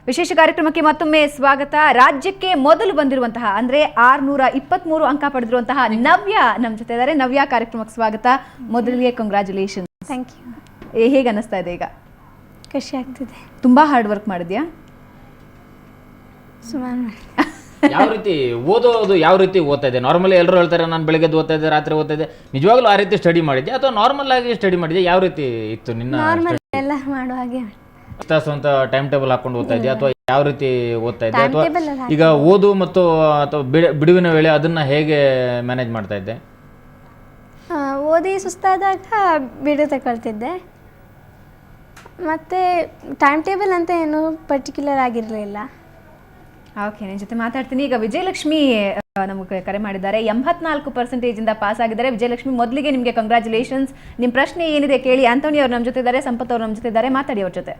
ವಿಶೇಷ ಕಾರ್ಯಕ್ರಮಕ್ಕೆ ಮತ್ತೊಮ್ಮೆ ಸ್ವಾಗತ. ರಾಜ್ಯಕ್ಕೆ ಮೊದಲು ಬಂದಿರುವಂತಹ ಅಂದ್ರೆ 623 ಅಂಕ ಪಡೆದಿರುವಂತಹ ನವ್ಯ ನಮ್ಮ ಜೊತೆ ಇದ್ದಾರೆ. ನವ್ಯ, ಕಾರ್ಯಕ್ರಮಕ್ಕೆ ಸ್ವಾಗತ. ಮೊದಲಿಗೆ ಕಂಗ್ರಾಚುಲೇಷನ್. Thank you. ಹೇಗೆ ಅನಿಸ್ತಾ ಇದೆ ಈಗ? ಖುಷಿ ಆಗ್ತಿದೆ. ತುಂಬಾ ಹಾರ್ಡ್ ವರ್ಕ್ ಮಾಡಿದ್ಯಾ? ಸುಮಾರು. ಯಾವ ರೀತಿ ಓದೋದು, ಯಾವ ರೀತಿ ಓದ್ತಾ ಇದೆ? ನಾರ್ಮಲಿ ಎಲ್ಲರೂ ಹೇಳ್ತಾರೆ ನಾನು ಬೆಳಗ್ಗೆ ಓದ್ತಾ ಇದ್ದೆ, ರಾತ್ರಿ ಓದ್ತಾ ಇದ್ದೆ. ನಿಜವಾಗ್ಲೂ ಆ ರೀತಿ ಸ್ಟಡಿ ಮಾಡಿದ್ಯಾ ಅಥವಾ ನಾರ್ಮಲ್ ಆಗಿ ಸ್ಟಡಿ ಮಾಡಿದ್ಯಾ? ಯಾವ ರೀತಿ ಇತ್ತು ನಿನ್ನ? ನಾರ್ಮಲ್ ಎಲ್ಲ ಮಾಡೋ ಹಾಗೆ ಸ್ವಂತ ಟೈಮ್ ಟೇಬಲ್ ಹಾಕೊಂಡು ಓದ್ತಾ ಇದ್ಯಾ ಅಥವಾ ಯಾವ ರೀತಿ ಓದ್ತಾ ಇದ್ದೆ? ಅಥವಾ ಈಗ ಓದು ಮತ್ತು ಅಥವಾ ಬಿಡುವಿನ ವೇಳೆ ಅದನ್ನ ಹೇಗೆ ಮ್ಯಾನೇಜ್ ಮಾಡ್ತಾ ಇದ್ದೆ? ಓದಿ ಸುಸ್ತಾದಾಗ ಬಿಡು ತಗೊಳ್ತಿದ್ದೆ. ಮತ್ತು ಟೈಮ್ ಟೇಬಲ್ ಅಂತ ಏನು ಪರ್ಟಿಕ್ಯುಲರ್ ಆಗಿರಲಿಲ್ಲ. ಓಕೆ, ನಿನ್ನ ಜೊತೆ ಮಾತಾಡ್ತೀನಿ. ಈಗ ವಿಜಯಲಕ್ಷ್ಮಿ ನಮಗೆ ಕರೆ ಮಾಡಿದ್ದಾರೆ. 84% ಪಾಸ್ ಆಗಿದ್ದಾರೆ. ವಿಜಯಲಕ್ಷ್ಮಿ, ಮೊದಲಿಗೆ ನಿಮಗೆ ಕಂಗ್ರಾಚುಲೇಷನ್ಸ್. ನಿಮ್ಮ ಪ್ರಶ್ನೆ ಏನಿದೆ ಕೇಳಿ. ಆಂಟೋನಿ ಅವ್ರು ನಮ್ಮ ಜೊತೆ ಇದ್ದಾರೆ, ಸಂಪತ್ ಅವ್ರು ನಮ್ಮ ಜೊತೆ ಇದ್ದಾರೆ. ಮಾತಾಡಿ ಅವ್ರ ಜೊತೆ.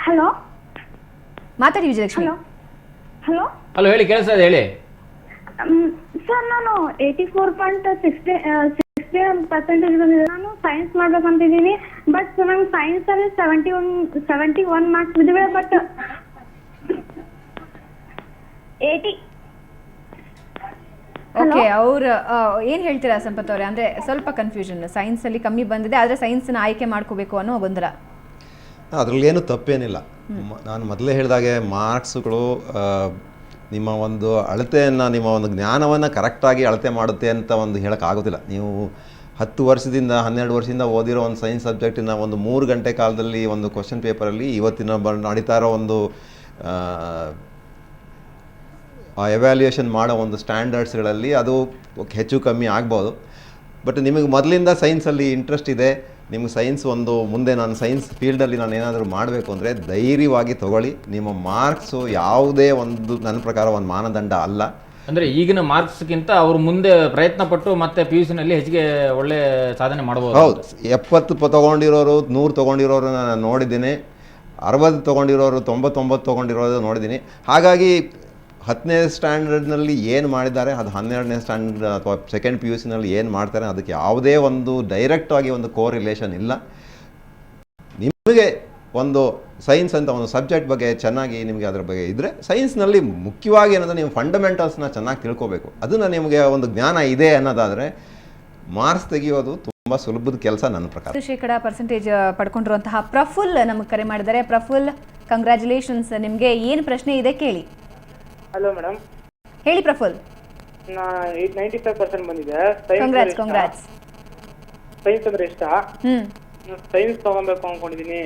ಹಲೋ, ಮಾತಾಡಿ ವಿಜಯಲಕ್ಷ್ಮಿ. ಹಲೋ ಹಲೋ, ಹೇಳಿ, ಕೇಳಿಸ್ತಾ ಇದೆ, ಹೇಳಿ. ಸರ್, ನಾನು 84.60% ಬಂದಿದೆ. ನಾನು ಸೈನ್ಸ್ ಮಾಡ್ಬೇಕಂತಿದ್ದೀನಿ. ಬಟ್ ನಂಗೆ ಸೈನ್ಸ್ ಅಲ್ಲಿ 71 ಮಾರ್ಕ್ಸ್ ಬಿದ್ದಿವೆ. ಬಟ್ 80. ಓಕೆ, ಅವ್ರು ಏನು ಹೇಳ್ತೀರಾ ಸಂಪತ್ ಅವರೇ? ಅಂದರೆ ಸ್ವಲ್ಪ ಕನ್ಫ್ಯೂಷನ್. ಸೈನ್ಸಲ್ಲಿ ಕಮ್ಮಿ ಬಂದಿದೆ, ಆದರೆ ಸೈನ್ಸ್ನ ಆಯ್ಕೆ ಮಾಡ್ಕೋಬೇಕು ಅನ್ನೋ ಗೊಂದಲ. ಅದರಲ್ಲಿ ಏನು ತಪ್ಪೇನಿಲ್ಲ. ನಾನು ಮೊದಲೇ ಹೇಳಿದಾಗೆ ಮಾರ್ಕ್ಸ್ಗಳು ನಿಮ್ಮ ಒಂದು ಅಳತೆಯನ್ನು, ನಿಮ್ಮ ಒಂದು ಜ್ಞಾನವನ್ನು ಕರೆಕ್ಟಾಗಿ ಅಳತೆ ಮಾಡುತ್ತೆ ಅಂತ ಒಂದು ಹೇಳೋಕ್ಕಾಗೋದಿಲ್ಲ. ನೀವು 10 ವರ್ಷದಿಂದ 12 ವರ್ಷದಿಂದ ಓದಿರೋ ಒಂದು ಸೈನ್ಸ್ ಸಬ್ಜೆಕ್ಟಿನ ಒಂದು 3 ಗಂಟೆ ಕಾಲದಲ್ಲಿ ಒಂದು ಕ್ವಶನ್ ಪೇಪರಲ್ಲಿ ಇವತ್ತಿನ ನಡೀತಾ ಇರೋ ಒಂದು ಎವ್ಯಾಲ್ಯೂಯೇಷನ್ ಮಾಡೋ ಒಂದು ಸ್ಟ್ಯಾಂಡರ್ಡ್ಸ್ಗಳಲ್ಲಿ ಅದು ಹೆಚ್ಚು ಕಮ್ಮಿ ಆಗ್ಬೋದು. ಬಟ್ ನಿಮಗೆ ಮೊದಲಿಂದ ಸೈನ್ಸಲ್ಲಿ ಇಂಟ್ರೆಸ್ಟ್ ಇದೆ, ನಿಮಗೆ ಸೈನ್ಸ್ ಒಂದು ಮುಂದೆ ನಾನು ಸೈನ್ಸ್ ಫೀಲ್ಡಲ್ಲಿ ನಾನು ಏನಾದರೂ ಮಾಡಬೇಕು ಅಂದರೆ ಧೈರ್ಯವಾಗಿ ತೊಗೊಳ್ಳಿ. ನಿಮ್ಮ ಮಾರ್ಕ್ಸು ಯಾವುದೇ ಒಂದು ನನ್ನ ಪ್ರಕಾರ ಒಂದು ಮಾನದಂಡ ಅಲ್ಲ. ಅಂದರೆ ಈಗಿನ ಮಾರ್ಕ್ಸ್ಗಿಂತ ಅವರು ಮುಂದೆ ಪ್ರಯತ್ನ ಪಟ್ಟು ಮತ್ತೆ PUCನಲ್ಲಿ ಹೆಚ್ಚಿಗೆ ಒಳ್ಳೆ ಸಾಧನೆ ಮಾಡ್ಬೋದು. ಹೌದು, 70 ತೊಗೊಂಡಿರೋರು 100 ತೊಗೊಂಡಿರೋರು ನಾನು ನೋಡಿದ್ದೀನಿ, 60 ತೊಗೊಂಡಿರೋರು 99 ತೊಗೊಂಡಿರೋದು ನೋಡಿದ್ದೀನಿ. ಹಾಗಾಗಿ 10ನೇ ಸ್ಟ್ಯಾಂಡರ್ಡ್ನಲ್ಲಿ ಏನು ಮಾಡಿದ್ದಾರೆ ಅದು 12ನೇ ಸ್ಟ್ಯಾಂಡರ್ಡ್ ಅಥವಾ ಸೆಕೆಂಡ್ PUCನಲ್ಲಿ ಏನು ಮಾಡ್ತಾರೆ ಅದಕ್ಕೆ ಯಾವುದೇ ಒಂದು ಡೈರೆಕ್ಟಾಗಿ ಒಂದು ಕೋರಿಲೇಷನ್ ಇಲ್ಲ. ನಿಮಗೆ ಒಂದು ಸೈನ್ಸ್ ಅಂತ ಒಂದು ಸಬ್ಜೆಕ್ಟ್ ಬಗ್ಗೆ ಚೆನ್ನಾಗಿ ನಿಮಗೆ ಅದರ ಬಗ್ಗೆ ಇದ್ದರೆ, ಸೈನ್ಸ್ನಲ್ಲಿ ಮುಖ್ಯವಾಗಿ ಏನಂದರೆ ನೀವು ಫಂಡಮೆಂಟಲ್ಸ್ನ ಚೆನ್ನಾಗಿ ತಿಳ್ಕೋಬೇಕು. ಅದನ್ನು ನಿಮಗೆ ಒಂದು ಜ್ಞಾನ ಇದೆ ಅನ್ನೋದಾದರೆ ಮಾರ್ಕ್ಸ್ ತೆಗೆಯೋದು ತುಂಬ ಸುಲಭದ ಕೆಲಸ ನನ್ನ ಪ್ರಕಾರ. 100% ಪಡ್ಕೊಂಡಿರುವಂತಹ ಪ್ರಫುಲ್ ನಮಗೆ ಕರೆ ಮಾಡಿದ್ದಾರೆ. ಪ್ರಫುಲ್, ಕಂಗ್ರ್ಯಾಚುಲೇಷನ್ಸ್. ನಿಮಗೆ ಏನು ಪ್ರಶ್ನೆ ಇದೆ ಕೇಳಿ. ಹಲೋ ಮೇಡಮ್, ಹೇಳಿ ಪ್ರಫುಲ್. 95% ಬಂದಿದೆ. ಕಂಗ್ರಾಟ್ಸ್. ಸೈನ್ಸ್ ಅಂದ್ರೆ ಇಷ್ಟ. ಸೈನ್ಸ್ ತಗೊಬೇಕು ಅನ್ಕೊಂಡಿದೀನಿ.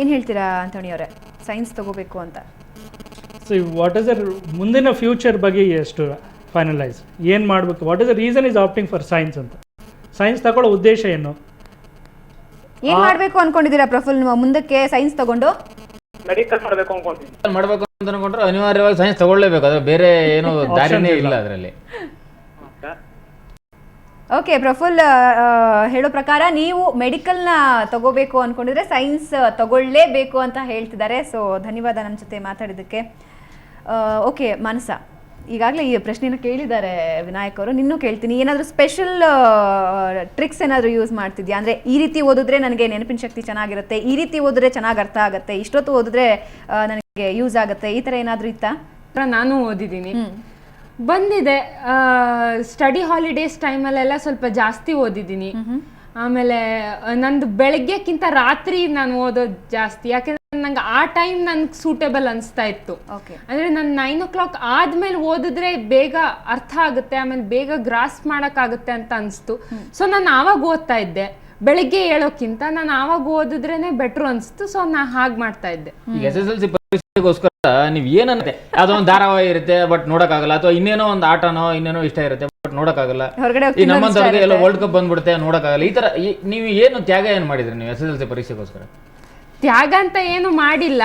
ಏನು ಹೇಳ್ತೀರಾ ಆಂಟೋನಿ ಅವರೇ, ಸೈನ್ಸ್ ತಗೋಬೇಕು ಅಂತ? ಸೊ ವಾಟ್ ಇಸ್ ದ ಮುಂದಿನ ಫ್ಯೂಚರ್ ಬಗ್ಗೆ ಎಷ್ಟು ಫೈನಲೈಸ್ ಏನು ಮಾಡಬೇಕು? What is the reason is opting for science ಅಂತ? ಸೈನ್ಸ್ ತಗೊಳ್ಳೋ ಉದ್ದೇಶ ಏನು? ಏನು ಮಾಡಬೇಕು ಅನ್ಕೊಂಡಿದ್ದೀರಾ ಪ್ರಫುಲ್? ಮುಂದಕ್ಕೆ ಸೈನ್ಸ್ ತಗೊಂಡು ಮೆಡಿಕಲ್ ಮಾಡಬೇಕು ಅನ್ಕೊಂಡಿದ್ದೀನಿ. ಮಾಡಬೇಕು ಅಂತ ಅನ್ಕೊಂಡ್ರೆ ಅನಿವಾರ್ಯವಾಗಿ ಸೈನ್ಸ್ ತಗೊಳ್ಳೇಬೇಕು, ಅದ್ರ ಬೇರೆ ಏನು ದಾರಿನೇ ಇಲ್ಲ ಅದರಲ್ಲಿ. ಓಕೆ ಪ್ರಫುಲ್, ಹೇಳೋ ಪ್ರಕಾರ ನೀವು ಮೆಡಿಕಲ್ನ ತಗೋಬೇಕು ಅಂದ್ಕೊಂಡಿದ್ರೆ ಸೈನ್ಸ್ ತಗೊಳ್ಳೇಬೇಕು ಅಂತ ಹೇಳ್ತಿದ್ದಾರೆ. ಸೊ ಧನ್ಯವಾದ ನಮ್ಮ ಜೊತೆ ಮಾತಾಡಿದ್ದಕ್ಕೆ. ಓಕೆ ಮಾನಸ, ಈಗಾಗಲೇ ಈ ಪ್ರಶ್ನೆನ ಕೇಳಿದ್ದಾರೆ ವಿನಾಯಕ್ ಅವರು. ನಿನ್ನೂ ಕೇಳ್ತೀನಿ. ಏನಾದರೂ ಸ್ಪೆಷಲ್ ಟ್ರಿಕ್ಸ್ ಏನಾದರೂ ಯೂಸ್ ಮಾಡ್ತಿದ್ಯಾ? ಅಂದರೆ ಈ ರೀತಿ ಓದಿದ್ರೆ ನನಗೆ ನೆನಪಿನ ಶಕ್ತಿ ಚೆನ್ನಾಗಿರುತ್ತೆ, ಈ ರೀತಿ ಓದಿದ್ರೆ ಚೆನ್ನಾಗಿ ಅರ್ಥ ಆಗುತ್ತೆ, ಇಷ್ಟೊತ್ತು ಓದಿದ್ರೆ ನನಗೆ ಯೂಸ್ ಆಗುತ್ತೆ, ಈ ಥರ ಏನಾದರೂ ಇತ್ತಾ? ನಾನು ಓದಿದ್ದೀನಿ, ಬಂದಿದೆ. ಸ್ಟಡಿ ಹಾಲಿಡೇಸ್ ಟೈಮಲ್ಲೆಲ್ಲ ಸ್ವಲ್ಪ ಜಾಸ್ತಿ ಓದಿದ್ದೀನಿ. ಆಮೇಲೆ ನಂದು ಬೆಳಗ್ಗೆಕ್ಕಿಂತ ರಾತ್ರಿ ನಾನು ಓದೋದು ಜಾಸ್ತಿ, ಯಾಕೆಂದ್ರೆ ನಂಗೆ ಆ ಟೈಮ್ ನನ್ಗೆ ಸೂಟೇಬಲ್ ಅನಿಸ್ತಾ ಇತ್ತು. ಅಂದ್ರೆ ನಾನು 9 o'clock ಆದ್ಮೇಲೆ ಓದಿದ್ರೆ ಬೇಗ ಅರ್ಥ ಆಗುತ್ತೆ, ಆಮೇಲೆ ಬೇಗ ಗ್ರಾಸ್ ಮಾಡಕ್ಕಾಗುತ್ತೆ ಅಂತ ಅನಿಸ್ತು. ಸೊ ನಾನು ಆವಾಗ ಓದ್ತಾ ಇದ್ದೆ. ಬೆಳಿಗ್ಗೆ ಹೇಳೋಕ್ಕಿಂತ ನಾನು ಆವಾಗ ಓದಿದ್ರೇನೆ ಬೆಟ್ರು ಅನಿಸ್ತು. ಸೊ ನಾನು ಹಾಗೆ ಮಾಡ್ತಾ ಇದ್ದೆ. ಈಗ SSLC ಪರೀಕ್ಷೆಗೋಸ್ಕರ ನೀವು ಏನಂತೆ, ಯಾವುದೋ ಒಂದು ಧಾರಾವಾಹಿ ಇರುತ್ತೆ ಬಟ್ ನೋಡೋಕ್ಕಾಗಲ್ಲ, ಅಥವಾ ಇನ್ನೇನೋ ಒಂದು ಆಟನೋ ಇನ್ನೇನೋ ಇಷ್ಟ ಇರುತ್ತೆ ಬಟ್ ನೋಡೋಕ್ಕಾಗಲ್ಲ. ಈ ನಮ್ಮಂತವ್ರಿಗೆ ಎಲ್ಲ ವರ್ಲ್ಡ್ ಕಪ್ ಬಂದ್ಬಿಡುತ್ತೆ, ನೋಡೋಕ್ಕಾಗಲ್ಲ. ಈ ಥರ ನೀವು ಏನು ತ್ಯಾಗ ಏನು ಮಾಡಿದ್ರಿ ನೀವು SSLC ಪರೀಕ್ಷೆಗೋಸ್ಕರ? ತ್ಯಾಗ ಅಂತ ಏನು ಮಾಡಿಲ್ಲ,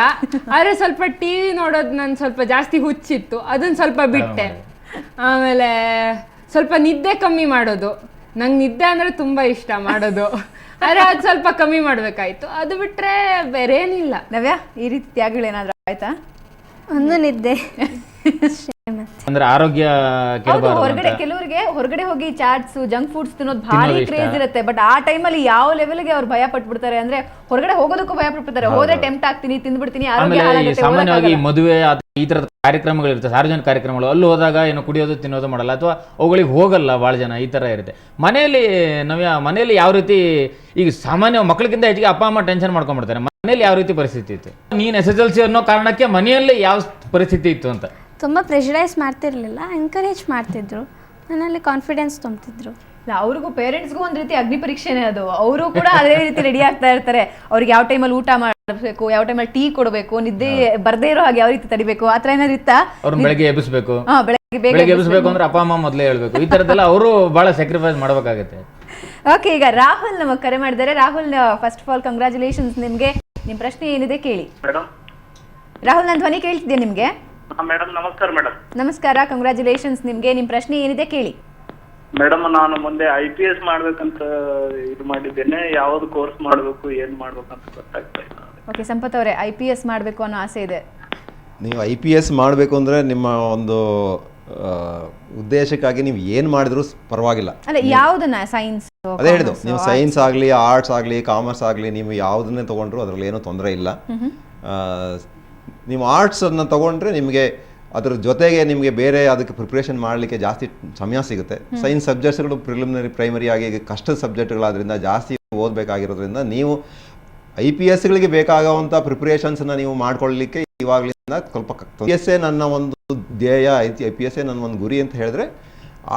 ಆದ್ರೆ ಸ್ವಲ್ಪ TV ನೋಡೋದು ನನ್ ಸ್ವಲ್ಪ ಜಾಸ್ತಿ ಹುಚ್ಚಿತ್ತು, ಅದನ್ನ ಸ್ವಲ್ಪ ಬಿಟ್ಟೆ. ಆಮೇಲೆ ಸ್ವಲ್ಪ ನಿದ್ದೆ ಕಮ್ಮಿ ಮಾಡೋದು, ನಂಗೆ ನಿದ್ದೆ ಅಂದ್ರೆ ತುಂಬಾ ಇಷ್ಟ ಮಾಡೋದು, ಆದ್ರೆ ಅದು ಸ್ವಲ್ಪ ಕಮ್ಮಿ ಮಾಡ್ಬೇಕಾಯ್ತು. ಅದು ಬಿಟ್ರೆ ಬೇರೆ ಏನಿಲ್ಲ. ನವ್ಯ, ಈ ರೀತಿ ತ್ಯಾಗಗಳೇನಾದ್ರೂ ಆಯ್ತಾ? ಒಂದು ನಿದ್ದೆ ಮತ್ತೆ ಅಂದ್ರೆ ಆರೋಗ್ಯ ಹೌದು, ಕೆಡಬಾರದು ಹೊರಗಡೆ ಅಂತ. ಕೆಲವರಿಗೆ ಹೊರಗಡೆ ಹೋಗಿ ಚಾಟ್ಸ್ ಜಂಕ್ ಫುಡ್ಸ್ ತಿನ್ನೋದು ಭಾರಿ ತಿನ್ನೋದು ಇಷ್ಟ. ಕ್ರೇಜ್ ಇರುತ್ತೆ. ಬಟ್ ಆ ಟೈಮಲ್ಲಿ ಯಾವ ಲೆವೆಲ್ಗೆ ಅವ್ರು ಭಯ ಪಟ್ಬಿಡ್ತಾರೆ ಅಂದ್ರೆ ಹೊರಗಡೆ ಹೋಗೋದಕ್ಕೂ ಭಯ ಪಟ್ಬಿಡ್ತಾರೆ. ಹೋದ್ರೆ ಟೆಂಪ್ಟ್ ಆಗ್ತೀನಿ, ತಿಂದ್ಬಿಡ್ತೀನಿ, ಆರೋಗ್ಯ ಆಮೇಲೆ ಈ ಹಾಳಾಗುತ್ತೆ, ಸಾಮಾನ್ಯವಾಗಿ ಹೋಗಕ್ಕಾಗಲ್ಲ. ಮದುವೆ ಈ ತರದ ಕಾರ್ಯಕ್ರಮಗಳಿರುತ್ತೆ, ಸಾರ್ವಜನಿಕ ಕಾರ್ಯಕ್ರಮಗಳು, ಅಲ್ಲಿ ಹೋದಾಗ ಏನು ಕುಡಿಯೋದು ತಿನ್ನೋದು ಮಾಡಲ್ಲ ಅಥವಾ ಅವುಗಳಿಗೆ ಹೋಗಲ್ಲ ಭಾಳ ಜನ, ಈ ತರ ಇರುತ್ತೆ. ಮನೆಯಲ್ಲಿ ಯಾವ ರೀತಿ ಈಗ ಸಾಮಾನ್ಯ ಮಕ್ಕಳಿಗಿಂತ ಹೆಚ್ಚಿಗೆ ಅಪ್ಪ ಅಮ್ಮ ಟೆನ್ಷನ್ ಮಾಡ್ಕೊಂಡ್ಬಿಡ್ತಾರೆ. ಮನೇಲಿ ಯಾವ ರೀತಿ ಪರಿಸ್ಥಿತಿ ಇತ್ತು? ನೀನು SSLC ಅನ್ನೋ ಕಾರಣಕ್ಕೆ ಮನೆಯಲ್ಲಿ ಯಾವ ಪರಿಸ್ಥಿತಿ ಇತ್ತು ಅಂತ? ತುಂಬ ಪ್ರೆಷರೈಸ್ ಮಾಡ್ತಿರ್ಲಿಲ್ಲ, ಎಂಕರೇಜ್ ಮಾಡ್ತಿದ್ರು, ನನ್ನಲ್ಲಿ ಕಾನ್ಫಿಡೆನ್ಸ್ ತುಂಬ್ತಿದ್ರು. ಅವ್ರಿಗೂ ಪೇರೆಂಟ್ಸ್ಗೂ ಒಂದ್ ರೀತಿ ಅಗ್ನಿ ಪರೀಕ್ಷೆನೇ ಅದು. ಅವರು ಕೂಡ ಅದೇ ರೀತಿ ರೆಡಿ ಆಗ್ತಾ ಇರ್ತಾರೆ. ಅವ್ರಿಗೆ ಯಾವ ಟೈಮಲ್ಲಿ ಊಟ ಮಾಡಬೇಕು, ಯಾವ ಟೈಮಲ್ಲಿ ಟೀ ಕೊಡಬೇಕು, ನಿದ್ದೆ ಬರ್ದೇ ಇರೋ ಹಾಗೆ ಯಾವ ರೀತಿ ತಡಿಬೇಕು, ಆ ತರ ಏನಾದ್ರು ಇತ್ತಾ? ಅವ್ರನ್ನ ಬೆಳಗ್ಗೆ ಎಬ್ಬಿಸ್ಬೇಕು, ಬೆಳಗ್ಗೆ ಬೆಳಗ್ಗೆ ಎಬ್ಬಿಸ್ಬೇಕು ಅಂದ್ರೆ ಅಪ್ಪ ಅಮ್ಮ ಮೊದಲೇ ಹೇಳ್ಬೇಕು. ಈ ತರದ್ದೆಲ್ಲ ಅವರು ಬಹಳ ಸ್ಯಾಕ್ರಿಫೈಸ್ ಮಾಡ್ಬೇಕಾಗುತ್ತೆ. ಓಕೆ, ಈಗ ರಾಹುಲ್ ನಮಗೆ ಕರೆ ಮಾಡಿದ್ದಾರೆ. Rahul, first of all congratulations ನಿಮ್ಗೆ. ನಿಮ್ ಪ್ರಶ್ನೆ ಏನಿದೆ ಕೇಳಿ. ಮೇಡಮ್ ರಾಹುಲ್, ನನ್ನ ಧ್ವನಿ ಕೇಳ್ತಿದ್ಯಾ ನಿಮ್ಗೆ? ಮೇಡಮ್ ನಮಸ್ಕಾರ ಮೇಡಮ್. ನಮಸ್ಕಾರ, ಕಂಗ್ರಾಚುಲೇಷನ್ಸ್ ನಿಮ್ಗೆ. ನಿಮ್ ಪ್ರಶ್ನೆ ಏನಿದೆ ಕೇಳಿ. ಮೇಡಮ್ ನಾನು ಮುಂದೆ IPS ಮಾಡ್ಬೇಕಂತ ಇದು ಮಾಡಿದ್ದೇನೆ. ಯಾವ್ದು ಕೋರ್ಸ್ ಮಾಡ್ಬೇಕು, ಏನ್ ಮಾಡ್ಬೇಕಂತ ಗೊತ್ತಾಗ್ತಾ ಇಲ್ಲ. ಓಕೆ, ಸಂಪತ್ ಅವರೇ, IPS ಮಾಡಬೇಕು ಅನ್ನೋ ಆಸೆ ಇದೆ. ನೀವು IPS ಮಾಡಬೇಕು ಅಂದರೆ ನಿಮ್ಮ ಒಂದು ಉದ್ದೇಶಕ್ಕಾಗಿ ನೀವು ಏನು ಮಾಡಿದ್ರೂ ಪರವಾಗಿಲ್ಲ. ಅಲ್ಲ, ಯಾವ್ದನ್ನ? ಸೈನ್ಸ್? ಅದೇ ಹೇಳಿದ್ದು, ನೀವು ಸೈನ್ಸ್ ಆಗಲಿ, ಆರ್ಟ್ಸ್ ಆಗಲಿ, ಕಾಮರ್ಸ್ ಆಗಲಿ, ನೀವು ಯಾವುದನ್ನೇ ತೊಗೊಂಡ್ರು ಅದರಲ್ಲಿ ಏನೂ ತೊಂದರೆ ಇಲ್ಲ. ನೀವು ಆರ್ಟ್ಸನ್ನು ತೊಗೊಂಡ್ರೆ ನಿಮಗೆ ಅದ್ರ ಜೊತೆಗೆ ನಿಮಗೆ ಬೇರೆ ಅದಕ್ಕೆ ಪ್ರಿಪ್ರೇಷನ್ ಮಾಡಲಿಕ್ಕೆ ಜಾಸ್ತಿ ಸಮಯ ಸಿಗುತ್ತೆ. ಸೈನ್ಸ್ ಸಬ್ಜೆಕ್ಟ್ಸ್ಗಳು ಪ್ರಿಲಿಮಿನರಿ, ಪ್ರೈಮರಿ ಆಗಿ ಕಷ್ಟದ ಸಬ್ಜೆಕ್ಟ್ಗಳಾದ್ರಿಂದ ಜಾಸ್ತಿ ಓದಬೇಕಾಗಿರೋದ್ರಿಂದ ನೀವು IPSಗಳಿಗೆ ಬೇಕಾಗುವಂಥ ಪ್ರಿಪ್ರೇಷನ್ಸನ್ನು ನೀವು ಮಾಡ್ಕೊಳ್ಳಲಿಕ್ಕೆ ಇವಾಗಲಿಂದ ಸ್ವಲ್ಪ IPS ನನ್ನ ಒಂದು ಧ್ಯೇಯ, IPS ನನ್ನ ಒಂದು ಗುರಿ ಅಂತ ಹೇಳಿದ್ರೆ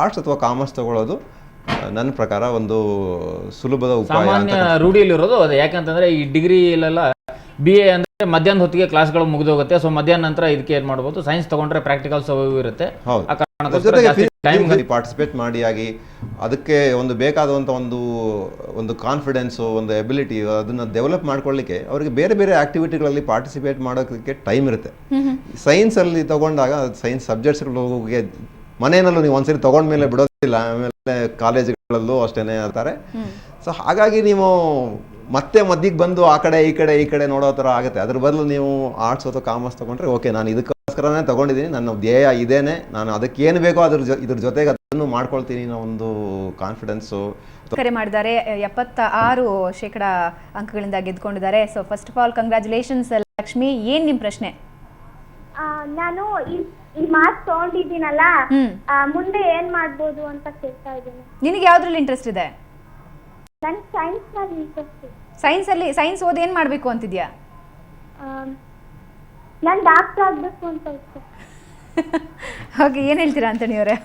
ಆರ್ಟ್ಸ್ ಅಥವಾ ಕಾಮರ್ಸ್ ತಗೊಳ್ಳೋದು ನನ್ನ ಪ್ರಕಾರ ಒಂದು ಸುಲಭದ ಉಪಾಯ. ಸಾಮಾನ್ಯ ರೂಢಿಯಲ್ಲಿರೋದು ಅದೇ. ಯಾಕಂತಂದ್ರೆ ಈ ಡಿಗ್ರಿಲೆಲ್ಲ BA ಅಂದ್ರೆ ಮಧ್ಯಾಹ್ನ ಹೊತ್ತಿಗೆ ಕ್ಲಾಸ್ಗಳು ಮುಗಿದೋಗುತ್ತೆ. ಸೊ ಮಧ್ಯಾಹ್ನ ನಂತರ ಇದಕ್ಕೆ ಏನ್ ಮಾಡ್ಬೋದು, ಸೈನ್ಸ್ ತಗೊಂಡ್ರೆ ಪ್ರಾಕ್ಟಿಕಲ್ಸ್ ಇರುತ್ತೆ. ಪಾರ್ಟಿಸಿಪೇಟ್ ಮಾಡಿ ಆಗಿ ಅದಕ್ಕೆ ಒಂದು ಬೇಕಾದಂಥ ಒಂದು ಕಾನ್ಫಿಡೆನ್ಸು, ಒಂದು ಎಬಿಲಿಟಿ, ಅದನ್ನ ಡೆವಲಪ್ ಮಾಡ್ಕೊಳ್ಳಿಕ್ಕೆ ಅವರಿಗೆ ಬೇರೆ ಬೇರೆ ಆಕ್ಟಿವಿಟಿಗಳಲ್ಲಿ ಪಾರ್ಟಿಸಿಪೇಟ್ ಮಾಡೋದಕ್ಕೆ ಟೈಮ್ ಇರುತ್ತೆ. ಸೈನ್ಸಲ್ಲಿ ತಗೊಂಡಾಗ ಸೈನ್ಸ್ ಸಬ್ಜೆಕ್ಟ್ಸ್ಗಳಿಗೆ ಮನೆಯಲ್ಲೂ ನೀವು ಒಂದ್ಸರಿ ತಗೊಂಡ್ಮೇಲೆ ಬಿಡೋದಿಲ್ಲ, ಆಮೇಲೆ ಕಾಲೇಜುಗಳಲ್ಲೂ ಅಷ್ಟೇನೆ ಇರ್ತಾರೆ. ಸೊ ಹಾಗಾಗಿ ನೀವು ಮತ್ತೆ ಮಧ್ಯಕ್ಕೆ ಬಂದು ಆ ಕಡೆ ಈ ಕಡೆ ನೋಡೋ ಥರ ಆಗುತ್ತೆ. ಅದ್ರ ಬದಲು ನೀವು ಆರ್ಟ್ಸ್ ಅಥವಾ ಕಾಮರ್ಸ್ ತೊಗೊಂಡ್ರೆ ಓಕೆ, ನಾನು ಇದಕ್ಕೋಸ್ಕರನೇ ತೊಗೊಂಡಿದ್ದೀನಿ, ನನ್ನ ಧ್ಯೇಯ ಇದೇನೆ, ನಾನು ಅದಕ್ಕೆ ಏನು ಬೇಕೋ ಇದ್ರ ಜೊತೆಗೆ ಅದನ್ನು ಮಾಡ್ಕೊಳ್ತೀನಿ ಅನ್ನೋ ಒಂದು ಕಾನ್ಫಿಡೆನ್ಸು. ಕರೆ ಮಾಡಿದ್ದಾರೆ. 76% ಅಂಕಗಳಿಂದ ಗೆದ್ಕೊಂಡಿದ್ದಾರೆ. So first of all congratulations Lakshmi. ಏನ್ ನಿಮ್ ಪ್ರಶ್ನೆ? ನಾನು ಈ ಮಾರ್ಕ್ಸ್ ತಗೊಂಡಿದ್ದೀನಲ್ಲ, ಮುಂದೆ ಏನ್ ಮಾಡ್ಬೋದು ಅಂತ ಕೇಳ್ತಾ ಇದ್ದೀನಿ. ನಿನಗೆ ಯಾವ್ದ್ರಲ್ಲಿ ಇಂಟ್ರೆಸ್ಟ್ ಇದೆ? ನನ್ ಸೈನ್ಸ್ ನಲ್ಲಿ ಇಂಟ್ರೆಸ್ಟ್. ಸೈನ್ಸ್ ಓದಿ ಏನ್ ಮಾಡ್ಬೇಕು ಅಂತಿದ್ಯಾ? ನಾನು ಡಾಕ್ಟರ್ ಆಗ್ಬೇಕು ಅಂತ ಇತ್ತು. ಓಕೆ, ಏನ್ ಹೇಳ್ತೀರಾ ಅಂತಣಿ ಅವರೇ?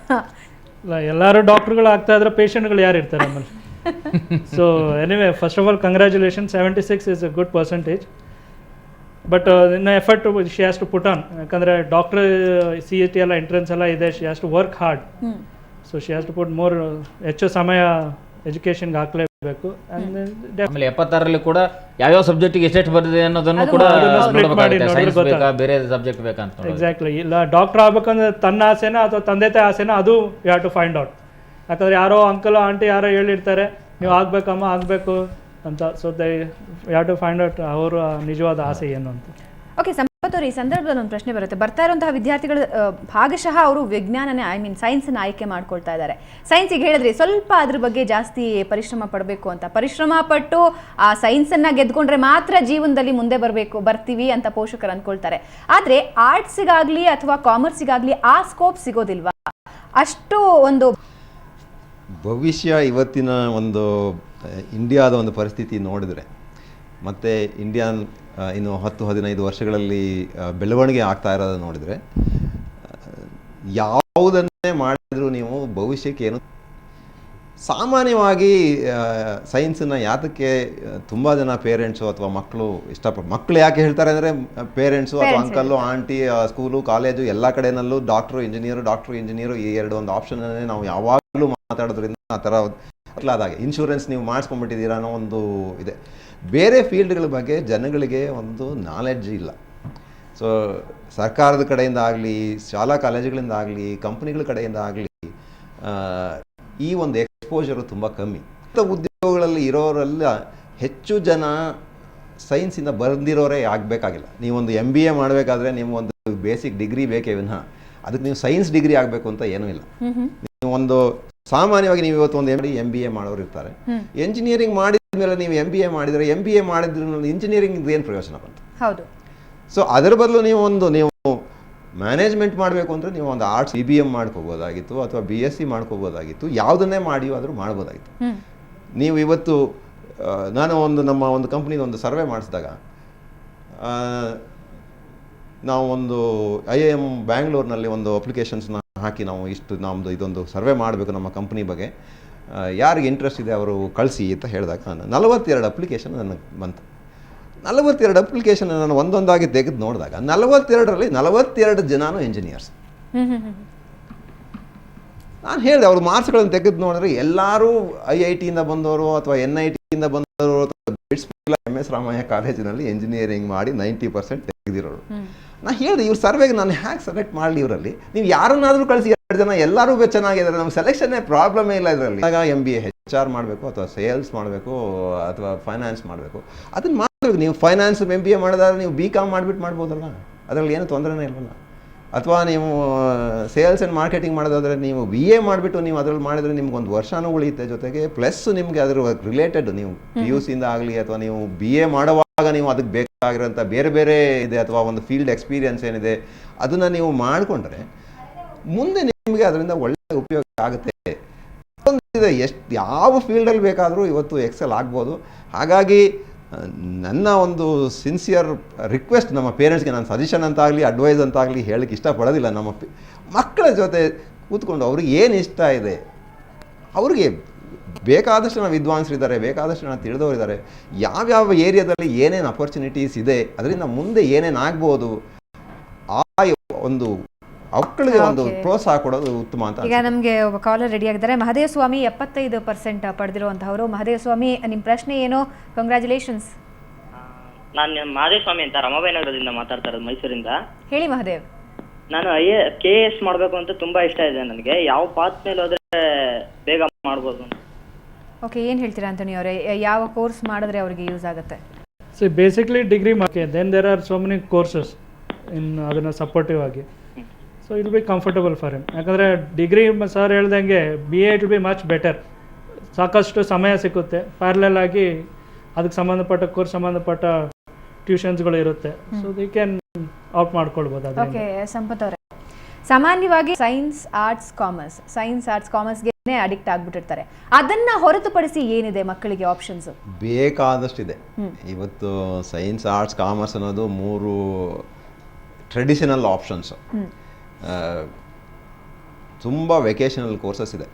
ಎಲ್ಲರೂ ಡಾಕ್ಟರ್ಗಳು ಆಗ್ತಾ ಇದ್ರೆ ಪೇಷಂಟ್ಗಳು ಯಾರು ಇರ್ತಾರೆ ಆಮೇಲೆ? So anyway, first of all congratulation. 76 is a good percentage. But ಇನ್ನು effort she has to put on. ಯಾಕಂದರೆ ಡಾಕ್ಟರ್ CET ಎಲ್ಲ ಎಂಟ್ರೆನ್ಸ್ ಎಲ್ಲ ಇದೆ. She has to work hard. So she has to put more, ಹೆಚ್ಚು ಸಮಯ ಎಜುಕೇಶನ್ಗೆ ಹಾಕಲೇಬೇಕು. ಆಮೇಲೆ 76ರಲ್ಲಿ ಕೂಡ ಯಾವ್ಯಾವ ಸಬ್ಜೆಕ್ಟಿಗೆ ಎಷ್ಟೆಷ್ಟು ಬರ್ತದೆ ಅನ್ನೋದನ್ನು ಕೂಡ ಸೈನ್ಸ್ ಬೇಕಾ, ಬೇರೆ ಸಬ್ಜೆಕ್ಟ್ ಬೇಕಾ ಅಂತ. ಎಕ್ಸಾಕ್ಟ್ಲಿ. ಇಲ್ಲ ಡಾಕ್ಟರ್ ಆಗ್ಬೇಕಂದ್ರೆ ತನ್ನ ಆಸೆನ ಅಥವಾ ತಂದೆ ತಾಯಿ ಆಸೆನ, ಅದು you have to find out. ಯಾಕಂದರೆ ಯಾರೋ ಅಂಕಲ್ ಆಂಟಿ ಯಾರೋ ಹೇಳಿರ್ತಾರೆ ನೀವು ಆಗಬೇಕಮ್ಮ ಆಗಬೇಕು ಅಂತ. So they you have to find out ಅವರ ನಿಜವಾದ ಆಸೆ ಏನು ಅಂತ. ಓಕೆ, ಸಂಪತ್ ಅವರು, ಈ ಸಂದರ್ಭದಲ್ಲಿ ಒಂದು ಪ್ರಶ್ನೆ ಬರುತ್ತೆ. ಬರ್ತಾ ಇರುವಂತಹ ವಿದ್ಯಾರ್ಥಿಗಳು ಭಾಗಶಃ ಅವರು ವಿಜ್ಞಾನನೇ, ಸೈನ್ಸನ್ನು ಆಯ್ಕೆ ಮಾಡ್ಕೊಳ್ತಾ ಇದ್ದಾರೆ. ಸೈನ್ಸಿಗೆ ಹೇಳಿದ್ರಿ ಸ್ವಲ್ಪ ಅದ್ರ ಬಗ್ಗೆ ಜಾಸ್ತಿ ಪರಿಶ್ರಮ ಪಡಬೇಕು ಅಂತ. ಪರಿಶ್ರಮ ಪಟ್ಟು ಆ ಸೈನ್ಸನ್ನು ಗೆದ್ಕೊಂಡ್ರೆ ಮಾತ್ರ ಜೀವನದಲ್ಲಿ ಮುಂದೆ ಬರ್ತೀವಿ ಅಂತ ಪೋಷಕರು ಅಂದ್ಕೊಳ್ತಾರೆ. ಆದರೆ ಆರ್ಟ್ಸಿಗಾಗಲಿ ಅಥವಾ ಕಾಮರ್ಸಿಗಾಗಲಿ ಆ ಸ್ಕೋಪ್ ಸಿಗೋದಿಲ್ವಾ? ಅಷ್ಟು ಒಂದು ಭವಿಷ್ಯ ಇವತ್ತಿನ ಒಂದು ಇಂಡಿಯಾದ ಒಂದು ಪರಿಸ್ಥಿತಿ ನೋಡಿದರೆ, ಮತ್ತು ಇಂಡಿಯನ್ ಇನ್ನು 10-15 ವರ್ಷಗಳಲ್ಲಿ ಬೆಳವಣಿಗೆ ಆಗ್ತಾ ಇರೋದು ನೋಡಿದರೆ, ಯಾವುದನ್ನೇ ಮಾಡಿದರೂ ನೀವು ಭವಿಷ್ಯಕ್ಕೆ ಏನು ಸಾಮಾನ್ಯವಾಗಿ ಸೈನ್ಸನ್ನು ಯಾತಕ್ಕೆ ತುಂಬ ಜನ ಪೇರೆಂಟ್ಸು ಅಥವಾ ಮಕ್ಕಳು ಯಾಕೆ ಹೇಳ್ತಾರೆ ಅಂದರೆ, ಪೇರೆಂಟ್ಸು ಅಥವಾ ಅಂಕಲ್ಲು ಆಂಟಿ, ಸ್ಕೂಲು ಕಾಲೇಜು ಎಲ್ಲ ಕಡೆಯಲ್ಲೂ ಡಾಕ್ಟ್ರು ಇಂಜಿನಿಯರು ಈ ಒಂದು ಆಪ್ಷನನ್ನೇ ನಾವು ಯಾವಾಗಲೂ ಮಾತಾಡೋದ್ರಿಂದ ಆ ಥರ ಅದಾಗೆ ಇನ್ಶೂರೆನ್ಸ್ ನೀವು ಮಾಡಿಸ್ಕೊಂಡ್ಬಿಟ್ಟಿದ್ದೀರಾ ಅನ್ನೋ ಒಂದು ಇದೆ. ಬೇರೆ ಫೀಲ್ಡ್ಗಳ ಬಗ್ಗೆ ಜನಗಳಿಗೆ ಒಂದು ನಾಲೆಡ್ಜ್ ಇಲ್ಲ. ಸೊ ಸರ್ಕಾರದ ಕಡೆಯಿಂದ ಆಗಲಿ, ಶಾಲಾ ಕಾಲೇಜುಗಳಿಂದ ಆಗಲಿ, ಕಂಪ್ನಿಗಳ ಕಡೆಯಿಂದ ಆಗಲಿ ಈ ಒಂದು ಎಕ್ಸ್ಪೋಜರು ತುಂಬ ಕಮ್ಮಿ. ಉದ್ಯೋಗಗಳಲ್ಲಿ ಇರೋರೆಲ್ಲ ಹೆಚ್ಚು ಜನ ಸೈನ್ಸಿಂದ ಬಂದಿರೋರೇ ಆಗಬೇಕಾಗಿಲ್ಲ. ನೀವೊಂದು MBA ಮಾಡಬೇಕಾದ್ರೆ ನೀವು ಒಂದು ಬೇಸಿಕ್ ಡಿಗ್ರಿ ಬೇಕೇ ವಿನಃ ಅದಕ್ಕೆ ನೀವು ಸೈನ್ಸ್ ಡಿಗ್ರಿ ಆಗಬೇಕು ಅಂತ ಏನೂ ಇಲ್ಲ. ನೀವು ಒಂದು ಸಾಮಾನ್ಯವಾಗಿ ನೀವು ಇವತ್ತು ಒಂದು MBA ಮಾಡೋರು ಇರ್ತಾರೆ. ಎಂಜಿನಿಯರಿಂಗ್ ಮಾಡಿದ ಮೇಲೆ ನೀವು MBA ಮಾಡಿದರೆ MBA ಮಾಡಿದ್ರೆ ಇಂಜಿನಿಯರಿಂಗ್ ಏನು ಪ್ರಯೋಜನ ಬಂತು? ಹೌದು. ಸೊ ಅದರ ಬದಲು ನೀವು ಮ್ಯಾನೇಜ್ಮೆಂಟ್ ಮಾಡಬೇಕು ಅಂದರೆ ನೀವು ಒಂದು ಆರ್ಟ್ಸ್ BBM ಮಾಡ್ಕೋಬೋದಾಗಿತ್ತು ಅಥವಾ BSc ಮಾಡ್ಕೋಬೋದಾಗಿತ್ತು, ಯಾವುದನ್ನೇ ಆದರೂ ಮಾಡ್ಬೋದಾಗಿತ್ತು. ನೀವು ಇವತ್ತು ನಾನು ನಮ್ಮ ಒಂದು ಕಂಪ್ನಿದು ಒಂದು ಸರ್ವೆ ಮಾಡಿಸಿದಾಗ ನಾವು ಒಂದು IIM ಬ್ಯಾಂಗ್ಳೂರ್ನಲ್ಲಿ ಒಂದು ಅಪ್ಲಿಕೇಶನ್ಸ್ನ ಹಾಕಿ ನಾವು ನಮ್ಮದು ಇದೊಂದು ಸರ್ವೆ ಮಾಡಬೇಕು ನಮ್ಮ ಕಂಪ್ನಿ ಬಗ್ಗೆ, ಯಾರಿಗೆ ಇಂಟ್ರೆಸ್ಟ್ ಇದೆ ಅವರು ಕಳಿಸಿ ಅಂತ ಹೇಳಿದಾಗ 42 ಅಪ್ಲಿಕೇಶನ್ ನನಗೆ ಬಂತು. 42 ಅಪ್ಲಿಕೇಶನ್ ನಾನು ಒಂದೊಂದಾಗಿ ತೆಗೆದು ನೋಡಿದಾಗ 42ರಲ್ಲಿ 42 ಜನನೂ ಇಂಜಿನಿಯರ್ಸ್. ನಾನು ಹೇಳಿದೆ ಅವ್ರ ಮಾರ್ಕ್ಸ್ಗಳನ್ನು ತೆಗೆದು ನೋಡಿದ್ರೆ ಎಲ್ಲರೂ IITಯಿಂದ ಬಂದವರು ಅಥವಾ NITಯಿಂದ ಬಂದವರು ಅಥವಾ MS ರಾಮಯ್ಯ ಕಾಲೇಜಿನಲ್ಲಿ ಇಂಜಿನಿಯರಿಂಗ್ ಮಾಡಿ 90% ತೆಗೆದಿರೋರು. ನಾನು ಹೇಳಿದೆ ಇವ್ರ ಸರ್ವೆಗೆ ನಾನು ಹ್ಯಾಕ್ ಸೆಲೆಕ್ಟ್ ಮಾಡಲಿ, ಇವರಲ್ಲಿ ನೀವು ಯಾರನ್ನಾದರೂ ಕಳಿಸಿ 2 ಜನ ಎಲ್ಲರೂ ಚೆನ್ನಾಗಿದ್ದಾರೆ, ನಮ್ಮ ಸೆಲೆಕ್ಷನ್ನೇ ಪ್ರಾಬ್ಲಮೇ ಇಲ್ಲ ಇದರಲ್ಲಿ. ಆಗ MBA HR ಮಾಡಬೇಕು ಅಥವಾ ಸೇಲ್ಸ್ ಮಾಡಬೇಕು ಅಥವಾ ಫೈನಾನ್ಸ್ ಮಾಡಬೇಕು, ಅದನ್ನು ಮಾಡಬೇಕು. ನೀವು ಫೈನಾನ್ಸ್ MBA ಮಾಡಿದಾಗ ನೀವು BCom ಮಾಡಿಬಿಟ್ಟು ಮಾಡ್ಬೋದಲ್ಲ, ಅದರಲ್ಲಿ ಏನು ತೊಂದರೆನೇ ಇಲ್ವಲ್ಲ. ಅಥವಾ ನೀವು ಸೇಲ್ಸ್ ಆ್ಯಂಡ್ ಮಾರ್ಕೆಟಿಂಗ್ ಮಾಡೋದಾದರೆ ನೀವು BA ಮಾಡಿಬಿಟ್ಟು ನೀವು ಅದರಲ್ಲಿ ಮಾಡಿದರೆ ನಿಮ್ಗೆ 1 ವರ್ಷನೂ ಉಳಿಯುತ್ತೆ, ಜೊತೆಗೆ ಪ್ಲಸ್ ನಿಮಗೆ ಅದರ ರಿಲೇಟೆಡ್ ನೀವು PUCಯಿಂದ ಆಗಲಿ ಅಥವಾ ನೀವು BA ಮಾಡುವಾಗ ನೀವು ಅದಕ್ಕೆ ಬೇಕಾಗಿರೋಂಥ ಬೇರೆ ಬೇರೆ ಇದೆ ಅಥವಾ ಒಂದು ಫೀಲ್ಡ್ ಎಕ್ಸ್ಪೀರಿಯನ್ಸ್ ಏನಿದೆ ಅದನ್ನು ನೀವು ಮಾಡಿಕೊಂಡ್ರೆ ಮುಂದೆ ನಿಮಗೆ ಅದರಿಂದ ಒಳ್ಳೆಯ ಉಪಯೋಗ ಆಗುತ್ತೆ. ಯಾವ ಫೀಲ್ಡಲ್ಲಿ ಬೇಕಾದರೂ ಇವತ್ತು ಎಕ್ಸೆಲ್ ಆಗ್ಬೋದು. ಹಾಗಾಗಿ ನನ್ನ ಒಂದು ಸಿನ್ಸಿಯರ್ ರಿಕ್ವೆಸ್ಟ್ ನಮ್ಮ ಪೇರೆಂಟ್ಸ್ಗೆ, ನಾನು ಸಜೆಷನ್ ಅಂತಾಗಲಿ ಅಡ್ವೈಸ್ ಅಂತಾಗಲಿ ಹೇಳಕ್ಕೆ ಇಷ್ಟಪಡೋದಿಲ್ಲ. ನಮ್ಮ ಮಕ್ಕಳ ಜೊತೆ ಕೂತ್ಕೊಂಡು ಅವ್ರಿಗೆ ಏನು ಇಷ್ಟ ಇದೆ, ಅವ್ರಿಗೆ ಬೇಕಾದಷ್ಟು ಜನ ವಿದ್ವಾಂಸರಿದ್ದಾರೆ, ಬೇಕಾದಷ್ಟು ಜನ ತಿಳಿದವರಿದ್ದಾರೆ, ಯಾವ್ಯಾವ ಏರಿಯಾದಲ್ಲಿ ಏನೇನು ಅಪರ್ಚುನಿಟೀಸ್ ಇದೆ, ಅದರಿಂದ ಮುಂದೆ ಏನೇನು ಆಗ್ಬೋದು, ಆ ಒಂದು ಮಕ್ಕಳಿಗೆ ಒಂದು ಪ್ರೋತ್ಸಾಹ ಕೊಡೋದು ಉತ್ತಮ ಅಂತ. ಈಗ ನಮಗೆ ಒಬ್ಬ ಕಾಲರ್ ರೆಡಿ ಆಗಿದ್ದಾರೆ. ಮಹದೇವ ಸ್ವಾಮಿ 75% ಪಡೆದಿರುವಂತಹವರು. ಮಹದೇವ ಸ್ವಾಮಿ, ನಿಮ್ಮ ಪ್ರಶ್ನೆ ಏನು? ಕಂಗ್ರ್ಯಾಚುಲೇಷನ್ಸ್. ನಾನು ಮಹದೇವ ಸ್ವಾಮಿ ಅಂತ ರಮಾಬಾಯಿ ನಗರದಿಂದ ಮಾತಾಡ್ತಾ ಇರೋದು, ಮೈಸೂರಿಂದ. ಹೇಳಿ ಮಹದೇವ್. ನಾನು KS ಮಾಡಬೇಕು ಅಂತ ತುಂಬಾ ಇಷ್ಟ ಇದೆ ನನಗೆ. ಯಾವ ಪಾತ್ ಮೇಲೆ ಹೋದ್ರೆ ಬೇಗ ಮಾಡ್ಬೋದು? ಓಕೆ, ಏನು ಹೇಳ್ತೀರಾ ಆಂಟೋನಿ ಅವರೇ, ಯಾವ ಕೋರ್ಸ್ ಮಾಡಿದ್ರೆ ಅವರಿಗೆ ಯೂಸ್ ಆಗುತ್ತೆ? ಸೊ ಬೇಸಿಕ್ಲಿ ಡಿಗ್ರಿ ಮಾಡಿ, then there are so many courses ಅದನ್ನು ಸಪೋರ್ಟಿವ್ ಆಗಿ. So it be comfortable for him. ಯಾಕಂದರೆ ಡಿಗ್ರಿ ಸರ್ ಹೇಳ್ದಂಗೆ BA it will be much better. ಸಾಕಷ್ಟು ಸಮಯ ಸಿಕ್ಕುತ್ತೆ, ಪ್ಯಾರಲಲ್ ಆಗಿ ಅದಕ್ಕೆ ಸಂಬಂಧಪಟ್ಟ ಕೋರ್ಸ್ ಸಂಬಂಧಪಟ್ಟ ಟ್ಯೂಷನ್ಸ್ಗಳು ಇರುತ್ತೆ. ಸೊ ದಿ ಕ್ಯಾನ್ ಔಟ್ ಮಾಡ್ಕೊಳ್ಬೋದು. ಓಕೆ ಸಂಪತ್ ಅವರೇ, ಸಾಮಾನ್ಯವಾಗಿ ಸೈನ್ಸ್ ಆರ್ಟ್ಸ್ ಕಾಮರ್ಸ್ಗೆ ಅಡಿಕ್ಟ್ ಆಗ್ಬಿಟ್ಟಿರ್ತಾರೆ. ಅದನ್ನ ಹೊರತುಪಡಿಸಿ ಏನಿದೆ ಮಕ್ಕಳಿಗೆ ಆಪ್ಷನ್ಸ್? ಬೇಕಾದಷ್ಟಿದೆ. ಇವತ್ತು ಸೈನ್ಸ್ ಆರ್ಟ್ಸ್ ಕಾಮರ್ಸ್ ಅನ್ನೋದು 3 ಟ್ರೆಡಿಷನಲ್ ಆಪ್ಷನ್ಸ್. ತುಂಬ ವೆಕೇಷನಲ್ ಕೋರ್ಸಸ್ ಇದೆ.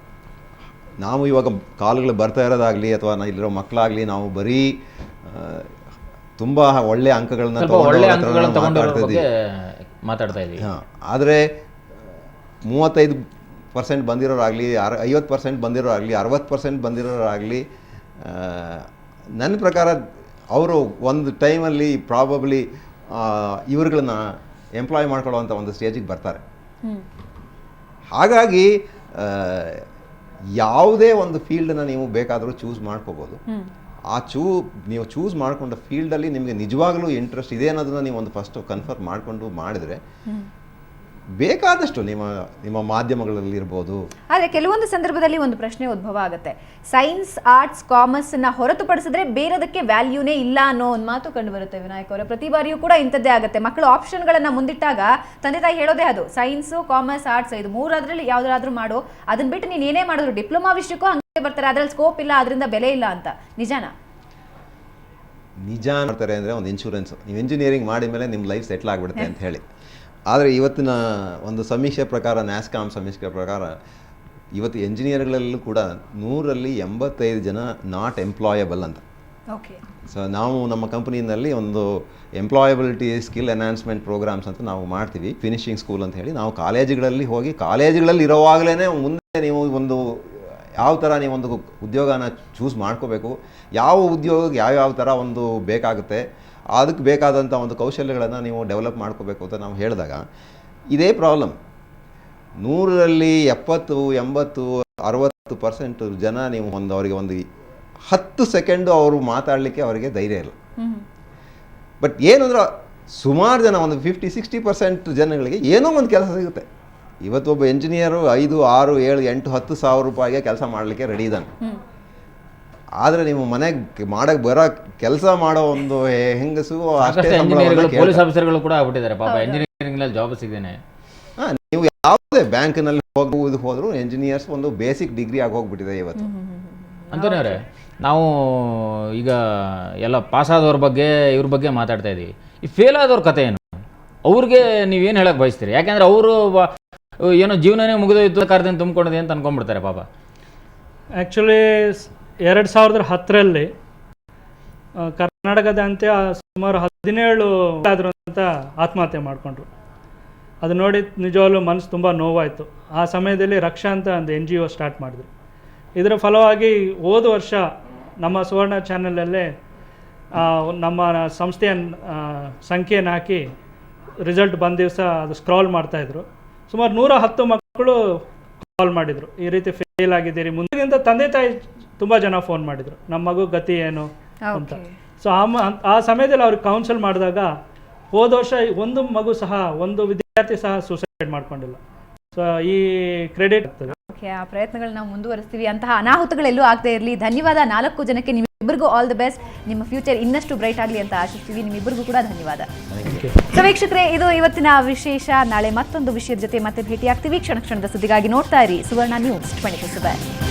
ನಾವು ಇವಾಗ ಕಾಲಗಳು ಬರ್ತಾ ಇರೋದಾಗಲಿ ಅಥವಾ ಇಲ್ಲಿರೋ ಮಕ್ಕಳಾಗಲಿ ನಾವು ಬರೀ ತುಂಬ ಒಳ್ಳೆ ಅಂಕಗಳನ್ನ ಮಾತಾಡ್ತಾ ಇದ್ದೀವಿ. ಆದರೆ 35% ಬಂದಿರೋರಾಗಲಿ 50% ಬಂದಿರೋರಾಗಲಿ 60% ಬಂದಿರೋರಾಗಲಿ ನನ್ನ ಪ್ರಕಾರ ಅವರು ಒಂದು ಟೈಮಲ್ಲಿ ಪ್ರಾಬಬ್ಲಿ ಇವ್ರುಗಳನ್ನ ಎಂಪ್ಲಾಯ್ ಮಾಡ್ಕೊಳ್ಳೋವಂಥ ಒಂದು ಸ್ಟೇಜಿಗೆ ಬರ್ತಾರೆ. ಹಾಗಾಗಿ ಯಾವುದೇ ಒಂದು ಫೀಲ್ಡನ್ನು ನೀವು ಬೇಕಾದರೂ ಚೂಸ್ ಮಾಡ್ಕೋಬೋದು. ನೀವು ಚೂಸ್ ಮಾಡಿಕೊಂಡ ಫೀಲ್ಡಲ್ಲಿ ನಿಮಗೆ ನಿಜವಾಗ್ಲೂ ಇಂಟ್ರೆಸ್ಟ್ ಇದೆ ಅನ್ನೋದನ್ನ ನೀವು ಒಂದು ಫಸ್ಟ್ ಕನ್ಫರ್ಮ್ ಮಾಡಿಕೊಂಡು ಮಾಡಿದರೆ ಬೇಕಾದಷ್ಟು ನಿಮ್ಮ ಮಾಧ್ಯಮಗಳಲ್ಲಿ ಇರ್ಬೋದು. ಆದರೆ ಕೆಲವೊಂದು ಸಂದರ್ಭದಲ್ಲಿ ಒಂದು ಪ್ರಶ್ನೆ ಉದ್ಭವ ಆಗುತ್ತೆ, ಸೈನ್ಸ್ ಆರ್ಟ್ಸ್ ಕಾಮರ್ಸ್ನ ಹೊರತುಪಡಿಸಿದ್ರೆ ಬೇರೆದಕ್ಕೆ ವ್ಯಾಲ್ಯೂನೇ ಇಲ್ಲ ಅನ್ನೋ ಒಂದು ಮಾತು ಕಂಡು ಬರುತ್ತೆ. ವಿನಾಯಕ್ ಅವರ ಪ್ರತಿ ಬಾರಿಯೂ ಕೂಡ ಇಂಥದ್ದೇ ಆಗುತ್ತೆ. ಮಕ್ಕಳು ಆಪ್ಷನ್ಗಳನ್ನು ಮುಂದಿಟ್ಟಾಗ ತಂದೆ ತಾಯಿ ಹೇಳೋದೇ ಅದು, ಸೈನ್ಸು ಕಾಮರ್ಸ್ ಆರ್ಟ್ಸ್ ಇದು 3 ಯಾವುದಾದ್ರೂ ಮಾಡು, ಅದನ್ನ ಬಿಟ್ಟು ನೀನು ಏನೇ ಮಾಡಿದ್ರು ಡಿಪ್ಲೊಮಾ ವಿಷಯಕ್ಕೂ ಹಂಗೆ ಬರ್ತಾರೆ, ಅದರಲ್ಲಿ ಸ್ಕೋಪ್ ಇಲ್ಲ, ಅದರಿಂದ ಬೆಲೆ ಇಲ್ಲ ಅಂತ. ನಿಜಾನಾ? ನಿಜ ಮಾಡ್ತಾರೆ ಅಂದರೆ ಒಂದು ಇನ್ಶೂರೆನ್ಸ್, ನೀವು ಇಂಜಿನಿಯರಿಂಗ್ ಮಾಡಿದ ಮೇಲೆ ನಿಮ್ಮ ಲೈಫ್ ಸೆಟ್ಲ್ ಆಗಿಬಿಡುತ್ತೆ ಅಂತ ಹೇಳಿ. ಆದರೆ ಇವತ್ತಿನ ಒಂದು ಸಮೀಕ್ಷೆ ಪ್ರಕಾರ, NASSCOM ಸಮೀಕ್ಷೆ ಪ್ರಕಾರ ಇವತ್ತು ಎಂಜಿನಿಯರ್ಗಳಲ್ಲೂ ಕೂಡ 100ರಲ್ಲಿ 85 ಜನ ನಾಟ್ ಎಂಪ್ಲಾಯಬಲ್ ಅಂತ. ಸೊ ನಾವು ನಮ್ಮ ಕಂಪ್ನಿಯಲ್ಲಿ ಒಂದು ಎಂಪ್ಲಾಯಬಿಲಿಟಿ ಸ್ಕಿಲ್ ಎನ್ಹಾನ್ಸ್ಮೆಂಟ್ ಪ್ರೋಗ್ರಾಮ್ಸ್ ಅಂತ ನಾವು ಮಾಡ್ತೀವಿ, ಫಿನಿಶಿಂಗ್ ಸ್ಕೂಲ್ ಅಂತ ಹೇಳಿ. ನಾವು ಕಾಲೇಜುಗಳಲ್ಲಿ ಹೋಗಿ ಕಾಲೇಜುಗಳಲ್ಲಿ ಇರೋವಾಗಲೇ ಮುಂದೆ ನೀವು ಒಂದು ಯಾವ ಥರ ನೀವೊಂದು ಉದ್ಯೋಗನ ಚೂಸ್ ಮಾಡ್ಕೋಬೇಕು, ಯಾವ ಉದ್ಯೋಗಕ್ಕೆ ಯಾವ್ಯಾವ ಥರ ಒಂದು ಬೇಕಾಗುತ್ತೆ, ಅದಕ್ಕೆ ಬೇಕಾದಂಥ ಒಂದು ಕೌಶಲ್ಯಗಳನ್ನು ನೀವು ಡೆವಲಪ್ ಮಾಡ್ಕೋಬೇಕು ಅಂತ ನಾವು ಹೇಳಿದಾಗ ಇದೇ ಪ್ರಾಬ್ಲಮ್. 100ರಲ್ಲಿ 70, 80, 60% ಜನ ನೀವು ಅವರಿಗೆ ಒಂದು 10 ಸೆಕೆಂಡು ಅವರು ಮಾತಾಡಲಿಕ್ಕೆ ಅವರಿಗೆ ಧೈರ್ಯ ಇಲ್ಲ. ಬಟ್ ಏನಂದ್ರೆ ಸುಮಾರು ಜನ ಒಂದು 50-60% ಜನಗಳಿಗೆ ಏನೋ ಒಂದು ಕೆಲಸ ಸಿಗುತ್ತೆ. ಇವತ್ತು ಒಬ್ಬ ಎಂಜಿನಿಯರು 5, 6, 7, 8, 10 ಸಾವಿರ ರೂಪಾಯಿಗೆ ಕೆಲಸ ಮಾಡಲಿಕ್ಕೆ ರೆಡಿ ಇದ್ದಾನೆ. ಆದರೆ ನೀವು ಮನೆಗೆ ಮಾಡಕ್ಕೆ ಬರೋ ಕೆಲಸ ಮಾಡೋ ಒಂದು ಹೆಂಗಸು ಅಷ್ಟೇ ಸಂಬಳವನ್ನು ಪೊಲೀಸ್ ಆಫೀಸರ್ಗಳು ಕೂಡ ಆಗ್ಬಿಟ್ಟಿದ್ದಾರೆ ಪಾಪ, ಎಂಜಿನಿಯರಿಂಗ್ ಜಾಬ್ ಸಿಗ್ದೇನೆ. ನೀವು ಯಾವುದೇ ಬ್ಯಾಂಕ್ನಲ್ಲಿ ಹೋದ್ರು ಎಂಜಿನಿಯರ್ಸ್ ಒಂದು ಬೇಸಿಕ್ ಡಿಗ್ರಿ ಆಗಿ ಹೋಗ್ಬಿಟ್ಟಿದೆ ಇವತ್ತು. ಅಂತನೇ ನಾವು ಈಗ ಎಲ್ಲ ಪಾಸ್ ಆದವ್ರ ಬಗ್ಗೆ ಇವ್ರ ಬಗ್ಗೆ ಮಾತಾಡ್ತಾ ಇದ್ದೀವಿ. ಈ ಫೇಲ್ ಆದವ್ರ ಕತೆ ಏನು, ಅವ್ರಿಗೆ ನೀವೇನು ಹೇಳಕ್ಕೆ ಬಯಸ್ತೀರಿ? ಯಾಕೆಂದ್ರೆ ಅವರು ಏನೋ ಜೀವನನೇ ಮುಗಿದೋಯ್ತು, ಕಾರ್ಯದಿಂದ ತುಂಬಿಕೊಂಡಿದೆ ಅಂತ ಅನ್ಕೊಂಡ್ಬಿಡ್ತಾರೆ ಪಾಪ. ಆ್ಯಕ್ಚುಲಿ 2010ರಲ್ಲಿ ಕರ್ನಾಟಕದಾದ್ಯಂತ ಸುಮಾರು 17 ಆದರು ಅಂತ ಆತ್ಮಹತ್ಯೆ ಮಾಡಿಕೊಂಡ್ರು. ಅದು ನೋಡಿ ನಿಜವಾಗ್ಲೂ ಮನಸ್ಸು ತುಂಬ ನೋವಾಯಿತು. ಆ ಸಮಯದಲ್ಲಿ ರಕ್ಷಾ ಅಂತ ಒಂದು NGO ಸ್ಟಾರ್ಟ್ ಮಾಡಿದ್ರು. ಇದರ ಫಲವಾಗಿ ಹೋದ ವರ್ಷ ನಮ್ಮ ಸುವರ್ಣ ಚಾನಲಲ್ಲೇ ನಮ್ಮ ಸಂಸ್ಥೆಯ ಸಂಖ್ಯೆಯನ್ನು ಹಾಕಿ ರಿಸಲ್ಟ್ ಬಂದ ದಿವಸ ಅದು ಸ್ಕ್ರಾಲ್ ಮಾಡ್ತಾಯಿದ್ರು. ಸುಮಾರು 110 ಮಕ್ಕಳು ಕಾಲ್ ಮಾಡಿದರು, ಈ ರೀತಿ ಫೇಲ್ ಆಗಿದ್ದೀರಿ. ಮುಂದೆಗಿಂತ ತಂದೆ ತಾಯಿ ತುಂಬ ಜನ ಫೋನ್ ಮಾಡಿದರು, ನಮ್ಮ ಮಗು ಗತಿ ಏನು ಅಂತ. ಸೊ ಆ ಸಮಯದಲ್ಲಿ ಅವ್ರಿಗೆ ಕೌನ್ಸಿಲ್ ಮಾಡಿದಾಗ ಹೋದ ವರ್ಷ ಒಂದು ಮಗು ಸಹ, ಒಂದು ವಿದ್ಯಾರ್ಥಿ ಸಹ ಸೂಸೈಡ್ ಮಾಡ್ಕೊಂಡಿಲ್ಲ. ಸೊ ಈ ಕ್ರೆಡಿಟ್ ಆಗ್ತದೆ. ಓಕೆ, ಆ ಪ್ರಯತ್ನಗಳನ್ನ ನಾವು ಮುಂದುವರಿಸ್ತೀವಿ. ಅಂತಹ ಅನಾಹುತಗಳೆಲ್ಲೂ ಆಗದೆ ಇರಲಿ. ಧನ್ಯವಾದ 4 ಜನಕ್ಕೆ. ನಿಮ್ಮಿಬ್ಬರಿಗೂ ಆಲ್ ದಿ ಬೆಸ್ಟ್. ನಿಮ್ಮ ಫ್ಯೂಚರ್ ಇನ್ನಷ್ಟು ಬ್ರೈಟ್ ಆಗಲಿ ಅಂತ ಆಶಿಸ್ತೀವಿ. ನಿಮ್ಮಿಬ್ಬರಿಗೂ ಕೂಡ ಧನ್ಯವಾದ. ಸೊ ವೀಕ್ಷಕರೇ, ಇದು ಇವತ್ತಿನ ವಿಶೇಷ. ನಾಳೆ ಮತ್ತೊಂದು ವಿಷಯದ ಜೊತೆ ಮತ್ತೆ ಭೇಟಿಯಾಗ್ತೀವಿ. ಕ್ಷಣ ಕ್ಷಣದ ಸುದ್ದಿಗಾಗಿ ನೋಡ್ತಾ ಇರಿ ಸುವರ್ಣ ನ್ಯೂಸ್ 24/7.